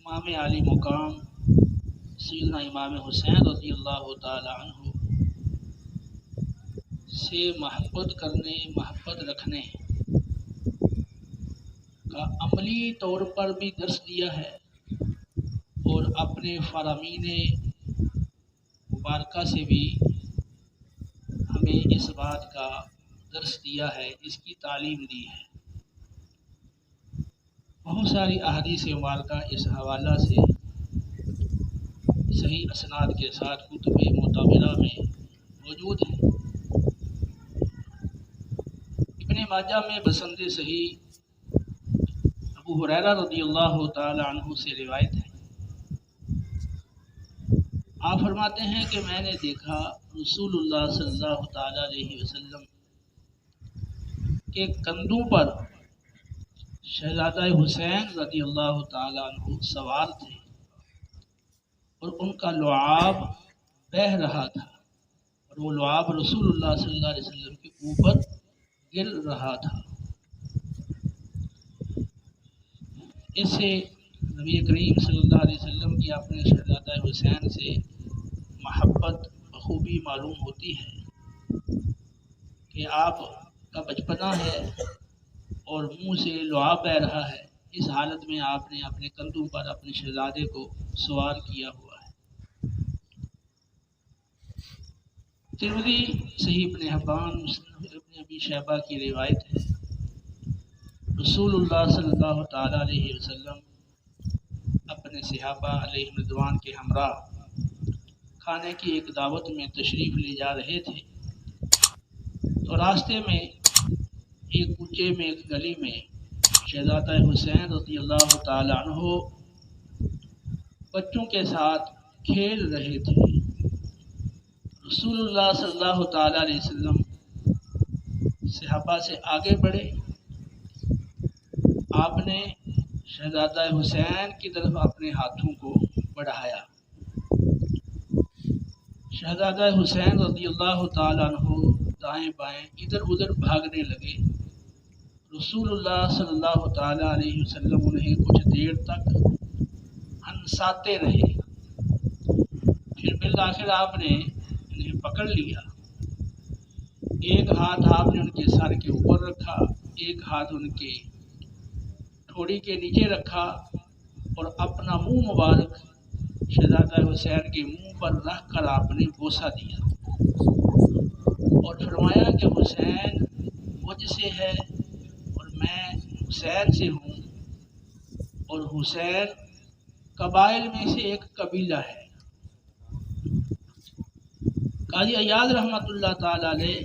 امام عالی مقام سیدنا امام حسین رضی اللہ تعالی عنہ سے محبت کرنے، محبت رکھنے کا عملی طور پر بھی درس دیا ہے، اور اپنے فرامین مبارکہ سے بھی ہمیں اس بات کا درس دیا ہے، اس کی تعلیم دی ہے۔ بہت ساری احادیث مبارکہ اس حوالہ سے صحیح اسناد کے ساتھ کتب معتبرہ میں موجود ہیں۔ ابن ماجہ میں بسند صحیح ابو ہریرہ رضی اللہ تعالی عنہ سے روایت ہے، آپ فرماتے ہیں کہ میں نے دیکھا رسول اللہ صلی اللہ تعالی علیہ وسلم کے کندھوں پر شہزادہ حسین رضی اللہ تعالی عنہ سوار تھے، اور ان کا لعاب بہہ رہا تھا، اور وہ لعاب رسول اللہ صلی اللہ علیہ وسلم کے اوپر گر رہا تھا۔ اس سے نبی کریم صلی اللہ علیہ وسلم کی اپنے شہزادہ حسین سے محبت بخوبی معلوم ہوتی ہے کہ آپ کا بچپنا ہے اور منہ سے لعاب بہہ رہا ہے، اس حالت میں آپ نے اپنے کندھوں پر اپنے شہزادے کو سوار کیا ہوا ہے۔ ترمذی صحیح ابن حبان ابن ابی شیبہ کی روایت ہے، رسول اللہ صلی اللہ تعالی علیہ وسلم اپنے صحابہ علیہ رضوان کے ہمراہ کھانے کی ایک دعوت میں تشریف لے جا رہے تھے، تو راستے میں ایک کوچے میں، ایک گلی میں شہزادہ حسین رضی اللہ تعالی عنہ بچوں کے ساتھ کھیل رہے تھے۔ رسول اللہ صلی اللہ تعالی علیہ وسلم صحابہ سے آگے بڑھے، آپ نے شہزادہ حسین کی طرف اپنے ہاتھوں کو بڑھایا، شہزادہ حسین رضی اللہ تعالی عنہ دائیں بائیں ادھر ادھر بھاگنے لگے۔ رسول اللہ صلی اللہ تعالی علیہ وسلم انہیں کچھ دیر تک ہنساتے رہے، پھر بالآخر آپ نے انہیں پکڑ لیا۔ ایک ہاتھ آپ نے ان کے سر کے اوپر رکھا، ایک ہاتھ ان کے ٹھوڑی کے نیچے رکھا، اور اپنا منہ مبارک شہزادہ حسین کے منہ پر رکھ کر آپ نے بوسہ دیا، اور فرمایا کہ حسین مجھ سے ہے اور میں حسین سے ہوں، اور حسین قبائل میں سے ایک قبیلہ ہے۔ قاضی عیاض رحمۃ اللہ تعالی علیہ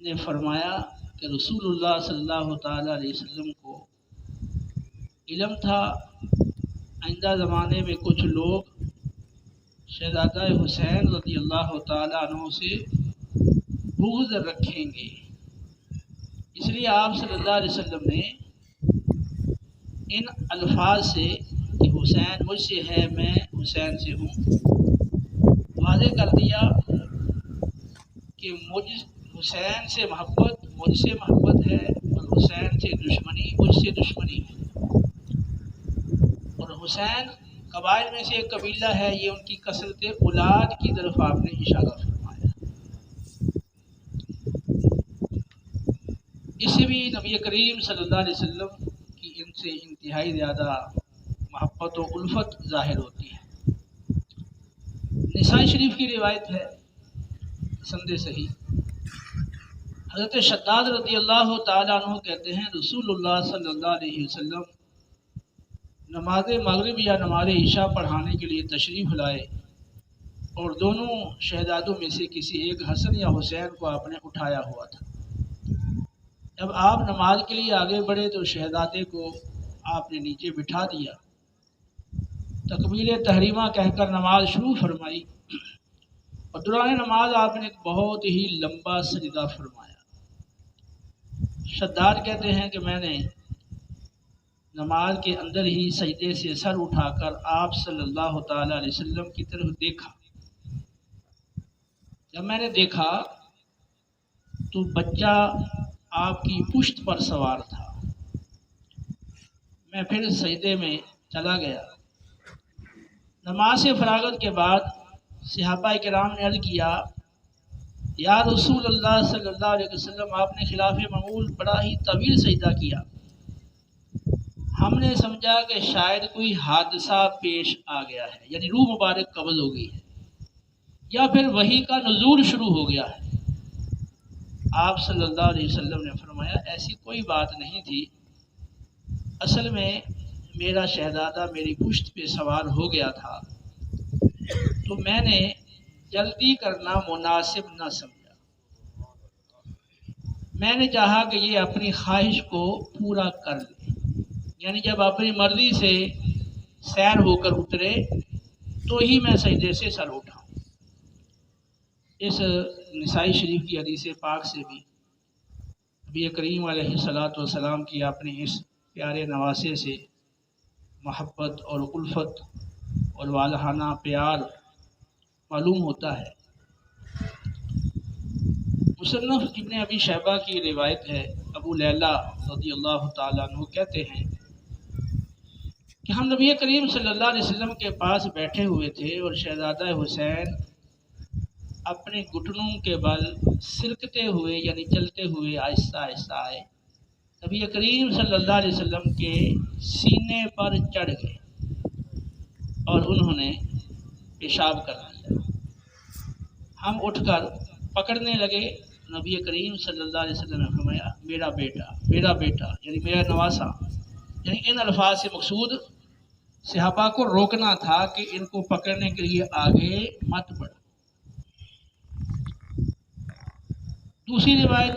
نے فرمایا کہ رسول اللہ صلی اللہ تعالی علیہ وسلم کو علم تھا آئندہ زمانے میں کچھ لوگ شہزادہ حسین رضی اللہ تعالی عنہ سے بغض رکھیں گے، اس لیے آپ صلی اللہ علیہ وسلم نے ان الفاظ سے کہ حسین مجھ سے ہے، میں حسین سے ہوں، واضح کر دیا کہ مجھ حسین سے محبت مجھ سے محبت ہے، اور حسین سے دشمنی مجھ سے دشمنی ہے، اور حسین قبائل میں سے ایک قبیلہ ہے، یہ ان کی کثرت اولاد کی طرف آپ نے اشارہ فرمایا۔ اس سے بھی نبی کریم صلی اللہ علیہ وسلم کی ان سے انتہائی زیادہ محبت و الفت ظاہر ہوتی ہے۔ نسائی شریف کی روایت ہے سند صحیح، حضرت شداد رضی اللہ تعالیٰ عنہ کہتے ہیں رسول اللہ صلی اللہ علیہ وسلم نماز مغرب یا نماز عشاء پڑھانے کے لیے تشریف لائے، اور دونوں شہزادوں میں سے کسی ایک حسن یا حسین کو آپ نے اٹھایا ہوا تھا۔ جب آپ نماز کے لیے آگے بڑھے تو شہزادے کو آپ نے نیچے بٹھا دیا، تکبیر تحریمہ کہہ کر نماز شروع فرمائی، اور دوران نماز آپ نے ایک بہت ہی لمبا سجدہ فرمایا۔ شداد کہتے ہیں کہ میں نے نماز کے اندر ہی سجدے سے سر اٹھا کر آپ صلی اللہ تعالی علیہ وسلم کی طرف دیکھا۔ جب میں نے دیکھا تو بچہ آپ کی پشت پر سوار تھا، میں پھر سجدے میں چلا گیا۔ نماز سے فراغت کے بعد صحابہ کرام نے عرض کیا، یا رسول اللہ صلی اللہ علیہ وسلم، آپ نے خلاف معمول بڑا ہی طویل سجدہ کیا، ہم نے سمجھا کہ شاید کوئی حادثہ پیش آ گیا ہے، یعنی روح مبارک قبض ہو گئی ہے، یا پھر وحی کا نزول شروع ہو گیا ہے۔ آپ صلی اللہ علیہ وسلم نے فرمایا، ایسی کوئی بات نہیں تھی، اصل میں میرا شہزادہ میری پشت پہ سوار ہو گیا تھا تو میں نے جلدی کرنا مناسب نہ سمجھا، میں نے چاہا کہ یہ اپنی خواہش کو پورا کر لے، یعنی جب اپنی مرضی سے سیر ہو کر اترے تو ہی میں سجدے سے سر اٹھاؤں۔ اس نسائی شریف کی حدیث پاک سے بھی نبی کریم علیہ الصلوۃ والسلام کی اپنے اس پیارے نواسے سے محبت اور الفت اور والہانہ پیار معلوم ہوتا ہے۔ مصنف ابن ابی شیبہ کی روایت ہے، ابو لیلہ رضی اللہ تعالیٰ عنہ کہتے ہیں کہ ہم نبی کریم صلی اللہ علیہ وسلم کے پاس بیٹھے ہوئے تھے اور شہزادہ حسین اپنے گھٹنوں کے بل سرکتے ہوئے یعنی چلتے ہوئے آہستہ آہستہ آئے، نبی کریم صلی اللہ علیہ وسلم کے سینے پر چڑھ گئے اور انہوں نے پیشاب کر دیا۔ ہم اٹھ کر پکڑنے لگے، نبی کریم صلی اللہ علیہ وسلم نے فرمایا، میرا بیٹا، میرا بیٹا، یعنی میرا نواسا، یعنی ان الفاظ سے مقصود صحابہ کو روکنا تھا کہ ان کو پکڑنے کے لیے آگے مت بڑھ۔ دوسری روایت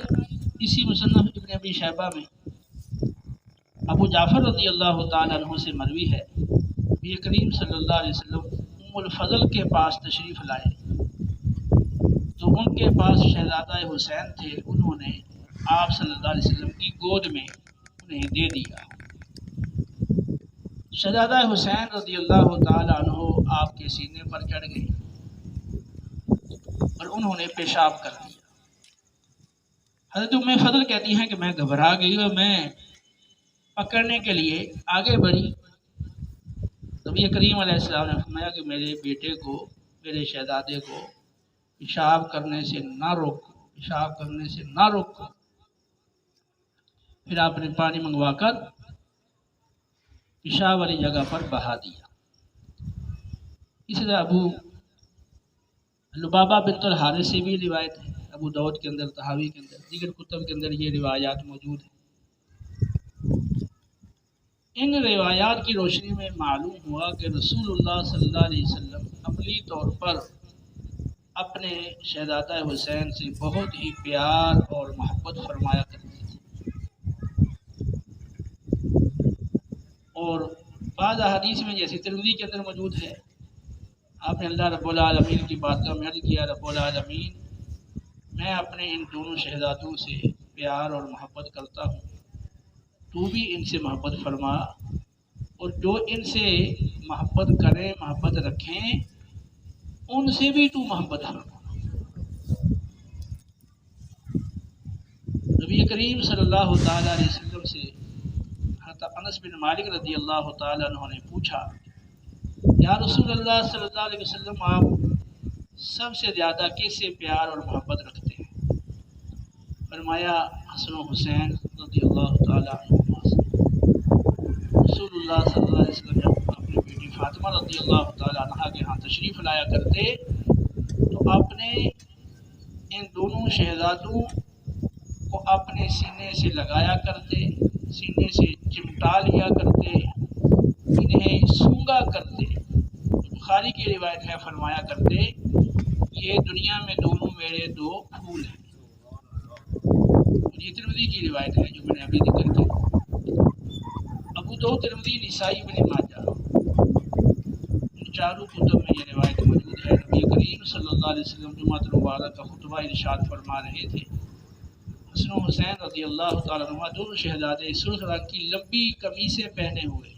اسی مصنف ابن ابی شیبہ میں ابو جعفر رضی اللہ تعالیٰ عنہ سے مروی ہے، نبی کریم صلی اللہ علیہ وسلم ام الفضل کے پاس تشریف لائے تو ان کے پاس شہزادہ حسین تھے، انہوں نے آپ صلی اللہ علیہ وسلم کی گود میں انہیں دے دیا۔ شہزادہ حسین رضی اللہ تعالیٰ عنہ آپ کے سینے پر چڑھ گئے اور انہوں نے پیشاب کر دیا۔ حضرت ام فضل کہتی ہیں کہ میں گھبرا گئی اور میں پکڑنے کے لیے آگے بڑھی۔ نبی کریم علیہ السلام نے فرمایا کہ میرے بیٹے کو، میرے شہزادے کو پیشاب کرنے سے نہ روکو، پیشاب کرنے سے نہ روکو۔ پھر آپ نے پانی منگوا کر پیشاب والی جگہ پر بہا دیا۔ اسی طرح ابو لبابہ بنت الحارث سے بھی روایت ہے، ابو داؤد کے اندر، طحاوی کے اندر، دیگر کتب کے اندر یہ روایات موجود ہیں۔ ان روایات کی روشنی میں معلوم ہوا کہ رسول اللہ صلی اللہ علیہ وسلم عملی طور پر اپنے شہزادہ حسین سے بہت ہی پیار اور محبت فرمایا کرتے تھے، اور بعض احادیث میں جیسے ترمذی کے اندر موجود ہے، آپ نے اللہ رب العالمین کی بارگاہ میں عرض کیا، رب العالمین، میں اپنے ان دونوں شہزادوں سے پیار اور محبت کرتا ہوں، تو بھی ان سے محبت فرما، اور جو ان سے محبت کریں، محبت رکھیں، ان سے بھی تو محبت فرما۔ نبی کریم صلی اللہ تعالیٰ علیہ وسلم سے حضرت انس بن مالک رضی اللہ تعالیٰ عنہ نے پوچھا، یا رسول اللہ صلی اللہ علیہ وسلم، آپ سب سے زیادہ کس سے پیار اور محبت رکھتے ہیں؟ فرمایا، حسن و حسین رضی اللہ تعالیٰ عنہ سے۔ رسول اللہ صلی اللہ علیہ وسلم جب اپنی بیٹی فاطمہ رضی اللہ تعالیٰ عنہ کے ہاں تشریف لایا کرتے تو اپنے ان دونوں شہزادوں کو اپنے سینے سے لگایا کرتے، سینے سے چمٹا لیا کرتے، انہیں سونگا کرتے۔ بخاری کی روایت ہے، فرمایا کرتے، یہ دنیا میں دونوں میرے دو پھول ہیں۔ یہ ترمذی کی روایت ہے جو میں نے ابھی ذکر کی۔ ابو داؤد، ترمذی، نسائی، ابن ماجہ، ان چاروں کتب میں یہ روایت موجود ہے۔ نبی کریم صلی اللہ علیہ وسلم جمعۃ المبارک کا خطبہ ارشاد فرما رہے تھے، حسن و حسین رضی اللہ تعالیٰ عنہ دونوں شہزادے سرخ رنگ کی لمبی قمیصیں پہنے ہوئے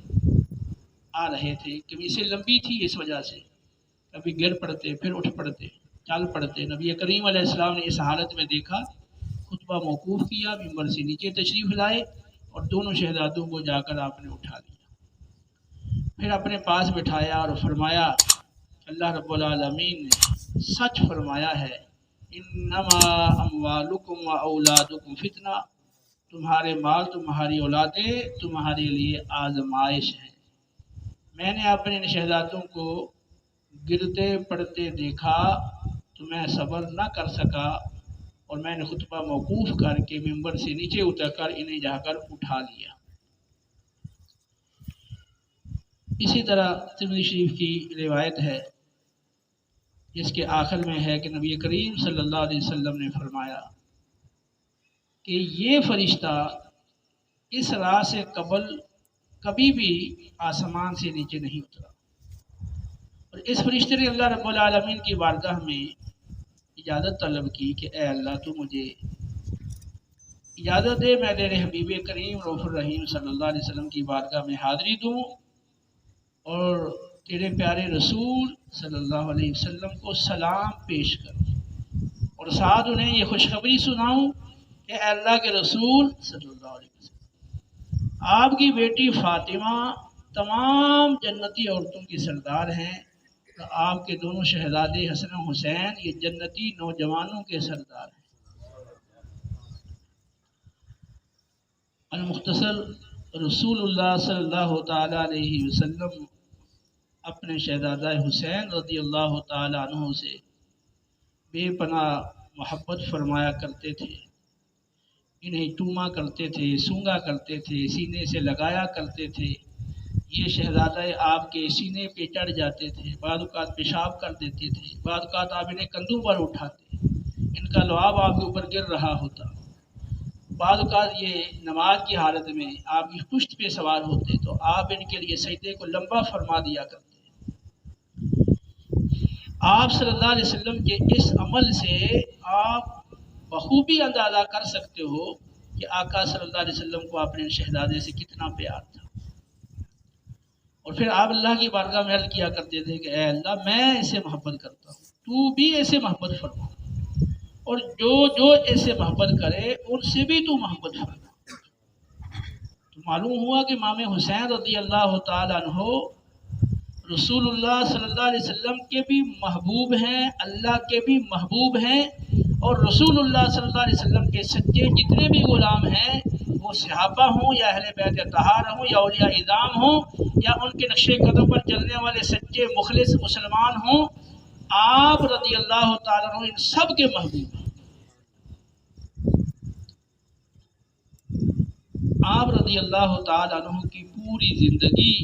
آ رہے تھے۔ قمیصیں لمبی تھی، اس وجہ سے کبھی گر پڑتے، پھر اٹھ پڑتے، چل پڑتے۔ نبی کریم علیہ السلام نے اس حالت میں دیکھا، خطبہ موقوف کیا، ممبر سے نیچے تشریف لائے اور دونوں شہزادوں کو جا کر آپ نے اٹھا لیا، پھر اپنے پاس بٹھایا اور فرمایا اللہ رب العالمین نے سچ فرمایا ہے، انما اموالکم و اولادکم فتنہ، تمہارے مال تمہاری اولادیں تمہارے لیے آزمائش ہے۔ میں نے اپنے ان شہزادوں کو گرتے پڑتے دیکھا تو میں صبر نہ کر سکا اور میں نے خطبہ موقوف کر کے ممبر سے نیچے اتر کر انہیں جا کر اٹھا لیا۔ اسی طرح ترمذی شریف کی روایت ہے جس کے آخر میں ہے کہ نبی کریم صلی اللہ علیہ وسلم نے فرمایا کہ یہ فرشتہ اس رات سے قبل کبھی بھی آسمان سے نیچے نہیں اترا، اور اس فرشتے نے اللہ رب العالمین کی بارگاہ میں اجازت طلب کی کہ اے اللہ تو مجھے اجازت دے میں تیرے حبیب کریم رؤوف الرحیم صلی اللہ علیہ وسلم کی بارگاہ میں حاضری دوں اور تیرے پیارے رسول صلی اللہ علیہ وسلم کو سلام پیش کروں اور ساتھ انہیں یہ خوشخبری سناؤں کہ اے اللہ کے رسول صلی اللہ علیہ وسلم، آپ کی بیٹی فاطمہ تمام جنتی عورتوں کی سردار ہیں، تو آپ کے دونوں شہزادے حسن و حسین یہ جنتی نوجوانوں کے سردار ہیں۔ المختصر، رسول اللہ صلی اللہ تعالیٰ علیہ وسلم اپنے شہزادہ حسین رضی اللہ تعالیٰ عنہ سے بے پناہ محبت فرمایا کرتے تھے، انہیں چوما کرتے تھے، سونگا کرتے تھے، سینے سے لگایا کرتے تھے۔ یہ شہزادہ آپ کے سینے پہ چڑھ جاتے تھے، بعض اوقات پیشاب کر دیتے تھے، بعض اوقات آپ انہیں کندھوں پر اٹھاتے، ان کا لعاب آپ کے اوپر گر رہا ہوتا، بعض اوقات یہ نماز کی حالت میں آپ کی پشت پہ سوار ہوتے تو آپ ان کے لیے سجدے کو لمبا فرما دیا کرتے۔ آپ صلی اللہ علیہ وسلم کے اس عمل سے آپ بخوبی اندازہ کر سکتے ہو کہ آقا صلی اللہ علیہ وسلم کو اپنے شہزادے سے کتنا پیار تھا۔ اور پھر آپ اللہ کی بارگاہ میں عرض کیا کرتے تھے کہ اے اللہ میں اسے محبت کرتا ہوں، تو بھی ایسے محبت فرما، اور جو ایسے محبت کرے ان سے بھی تو محبت فرما۔ تو معلوم ہوا کہ امام حسین رضی اللہ تعالیٰ عنہ رسول اللہ صلی اللہ علیہ وسلم کے بھی محبوب ہیں، اللہ کے بھی محبوب ہیں، اور رسول اللہ صلی اللہ علیہ وسلم کے سچے جتنے بھی غلام ہیں، وہ صحابہ ہوں یا اہل بیت اطہار ہوں یا اولیاء اعظام ہوں یا ان کے نقش قدم پر چلنے والے سچے مخلص مسلمان ہوں، آپ رضی اللہ تعالیٰ عنہ ان سب کے محبوب ہیں۔ آپ رضی اللہ تعالیٰ عنہ کی پوری زندگی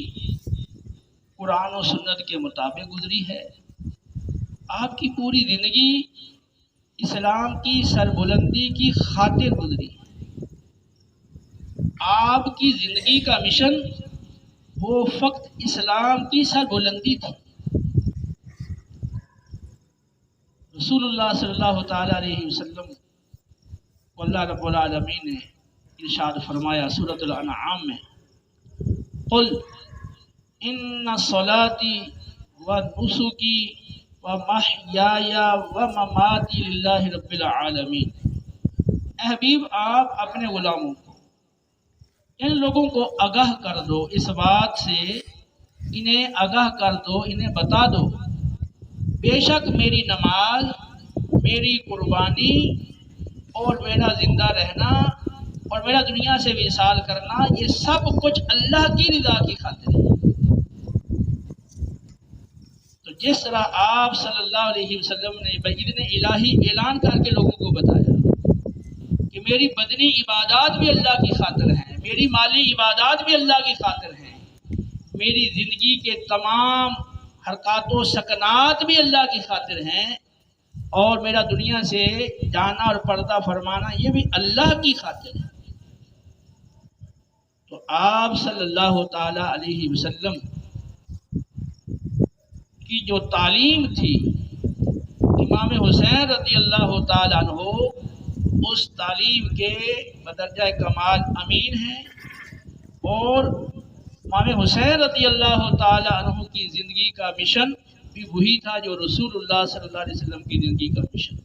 قرآن و سنت کے مطابق گزری ہے۔ آپ کی پوری زندگی اسلام کی سربلندی کی خاطر گزری ہے۔ آپ کی زندگی کا مشن وہ فقط اسلام کی سربلندی تھی۔ رسول اللہ صلی اللہ تعالیٰ علیہ وسلم کو اللہ رب العالمین نے ارشاد فرمایا سورۃ الانعام میں، قل ان صلاتی و نسکی و محیای و مماتی للہ رب العالمین۔ اے حبیب آپ اپنے غلاموں کو، ان لوگوں کو آگاہ کر دو، اس بات سے انہیں آگاہ کر دو، انہیں بتا دو، بے شک میری نماز، میری قربانی اور میرا زندہ رہنا اور میرا دنیا سے وصال کرنا، یہ سب کچھ اللہ کی رضا کی خاطر ہے۔ تو جس طرح آپ صلی اللہ علیہ وسلم نے بإذن الہی اعلان کر کے لوگوں کو بتایا کہ میری بدنی عبادات بھی اللہ کی خاطر ہیں، میری مالی عبادات بھی اللہ کی خاطر ہیں، میری زندگی کے تمام حرکات و سکنات بھی اللہ کی خاطر ہیں، اور میرا دنیا سے جانا اور پردہ فرمانا یہ بھی اللہ کی خاطر ہے۔ تو آپ صلی اللہ تعالی علیہ وسلم کی جو تعلیم تھی، امام حسین رضی اللہ تعالیٰ عنہ اس تعلیم کے بدرجہ کمال امین ہیں، اور امام حسین رضی اللہ تعالیٰ عنہ کی زندگی کا مشن بھی وہی تھا جو رسول اللہ صلی اللہ علیہ وسلم کی زندگی کا مشن